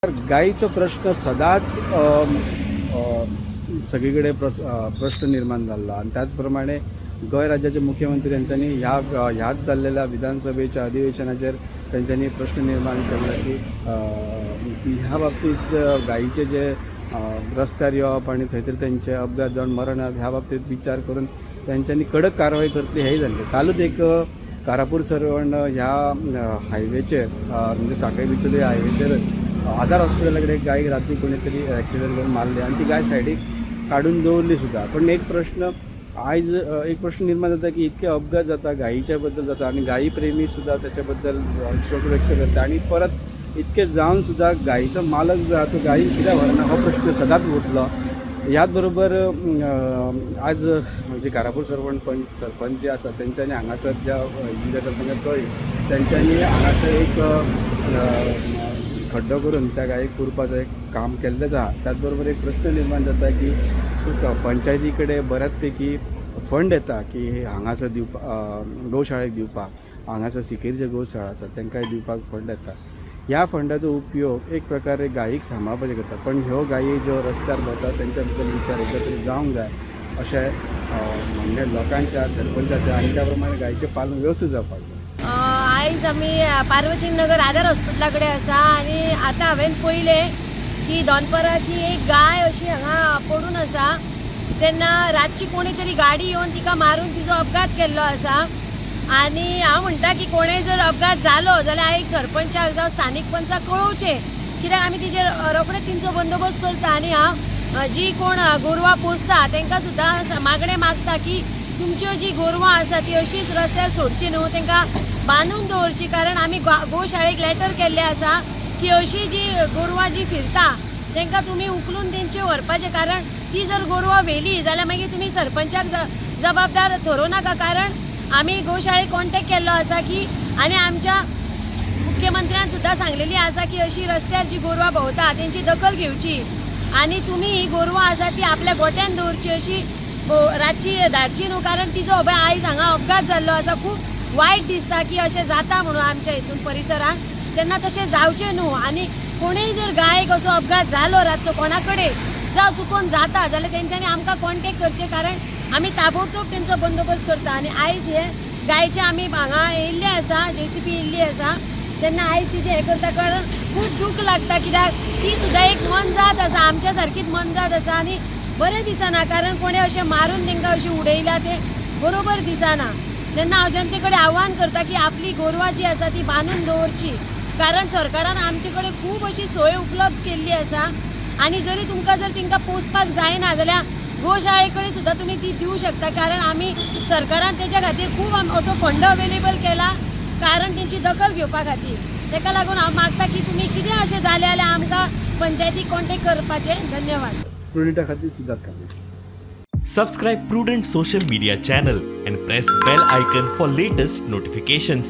गायीचा प्रश्न सदाच सगळीकडे प्रश्न निर्माण झाला आणि त्याचप्रमाणे गोंय राज्याचे मुख्यमंत्री यांच्यानी ह्याच चाललेल्या विधानसभेच्या अधिवेशनाचेर त्यांच्यानी प्रश्न निर्माण केला की ह्या बाबतीत गायीचे जे रस्त्यार येवप आणि थंयसर त्यांचे अपघात जावन मरण ह्या बाबतीत विचार करून त्यांच्यानी कडक कारवाई करतली हेंय जाल्लें. कालूच एक कारापूर सरवण ह्या हायवेचेर म्हणजे सांखळी बिचोली हायवेचेर आधार हॉस्पिटलाकडे एक गाय रात्री कोणीतरी ॲक्सिडेंट करून मारली आणि ती गाय सायडीक काढून दवरली सुद्धा. पण एक प्रश्न निर्माण जाता की इतके अपघात जाता गायीच्या बद्दल जाता आणि गायी प्रेमी सुद्धा त्याच्याबद्दल शोक व्यक्त करता आणि परत इतके जावन सुद्धा गायीचा मालक जो आसा तो गायी कित्याक व्हरना हो प्रश्न सदांच उरलो. ह्याच बरोबर आज म्हणजे कारापूर सरपंच जे आसा तेंच्यांनी हांगासर ज्या तांकां कळ्ळी तेंच्यांनी हांगासर एक खड्डो करून त्या गायीक पुरपाचो एक काम केल्लेंच आहा. त्याचबरोबर एक प्रश्न निर्माण जाता की पंचायती कडेन बऱ्याच फंड येता की हांगासर गोशाळेक दिवपाक, हांगासर सिकेर जे गोशाळा आसा तांकांय दिवपाक फंड येता. ह्या फंडाचो उपयोग एक प्रकारे गायीक सांबाळपाचें करता. पण ह्यो गायी ज्यो रस्त्यार भोंवता तेंच्या बद्दल विचार एकत्रीत जावंक जाय अशें म्हणजे लोकांच्या सरपंचाच्या आणि त्या प्रमाणे गायीचें पालन व्यवस्थीत जावपाक जाय. आयज आमी पार्वतीनगर आधार हॉस्पिटला कडेन आसा आणि आतां हांवें पळयलें की दोनपराची एक गाय अशी हांगा पडून आसा. तेन्ना रातची कोणी तरी गाडी येवन तिका मारून तिचो अपघात केल्लो आसा आणि हांव म्हणटा की कोणेय जर अपघात जालो जाल्यार हांव एक सरपंचाक जावं स्थानीक पंचाक कळोवचें, कित्याक आमी तिचेर रोखडेच तिंचो बंदोबस्त करता. आनी हांव जी कोण गोरवां पोसता तांकां सुद्दां मागणें मागता की तुमच्यो जी गोरवां आसा ती अशीच रस्त्यार सोडची न्हू, तांकां बांदून दवरची. कारण आमी गोशाळेक लेटर केल्लें आसा की अशी जी गोरवां जी फिरता तांकां तुमी उखलून तेंचे व्हरपाचें. कारण ती जर गोरवां व्हेली जाल्यार मागीर तुमी सरपंचाक जबाबदार थरोव नाका. कारण आमी गोशाळेक कॉन्टेक्ट केल्लो आसा की आनी आमच्या मुख्यमंत्र्यान सुद्दां सांगलेली आसा की अशी रस्त्यार जी गोरवां भोंवता तेंची दखल घेवची आनी तुमी ही गोरवां आसा ती आपल्या गोट्यान दवरची, अशी रातची धाडची न्हू. कारण तिचो आयज हांगा अपघात जाल्लो आसा. खूब वायट दिसता की अशें जाता म्हणून आमच्या हितून परिसरान. तेन्ना तशें जावचें न्हू. आनी कोणीय जर गायक असो अपघात जालो रातचो कोणा कडेन जावं चुकोन जाता जाल्यार तेंच्यांनी आमकां कॉन्टेक्ट करचें. कारण आमी ताबडतोब तेंचो बंदोबस्त करता. आनी आयज हे गायचे आमी हांगा येयल्ले आसा, JCP येयल्ली आसा. तेन्ना आयज तिचें हें करता. कारण खूब दूख लागता कित्याक ती सुद्दां एक मनजात आसा, आमच्या सारकीच मनजात आसा आनी बरें दिसना. कारण कोणें अशें मारून तांकां अशें उडयलां तें बरोबर दिसना. तेन्ना हांव जनते कडेन आव्हान करता की आपली गोरवां जी आसा ती बांदून दवरची. कारण सरकारान आमचे कडेन खूब अशी सोय उपलब्ध केल्ली आसा. आनी जरी तुमकां जर तांकां पोसपाक जायना जाल्यार गोशाळे कडेन सुद्दां तुमी ती दिवं शकता. कारण आमी सरकारान तेच्या खातीर खूब असो फंड अवेलेबल केला कारण तेंची दखल घेवपा खातीर. ताका लागून हांव मागता की तुमी कितें अशें जालें जाल्यार आमकां पंचायतीक कॉन्टेक्ट करपाचें. धन्यवाद. प्रुडेंटा खातीर Siddharth Kamble. Subscribe Prudent social media channel and press bell icon for latest notifications.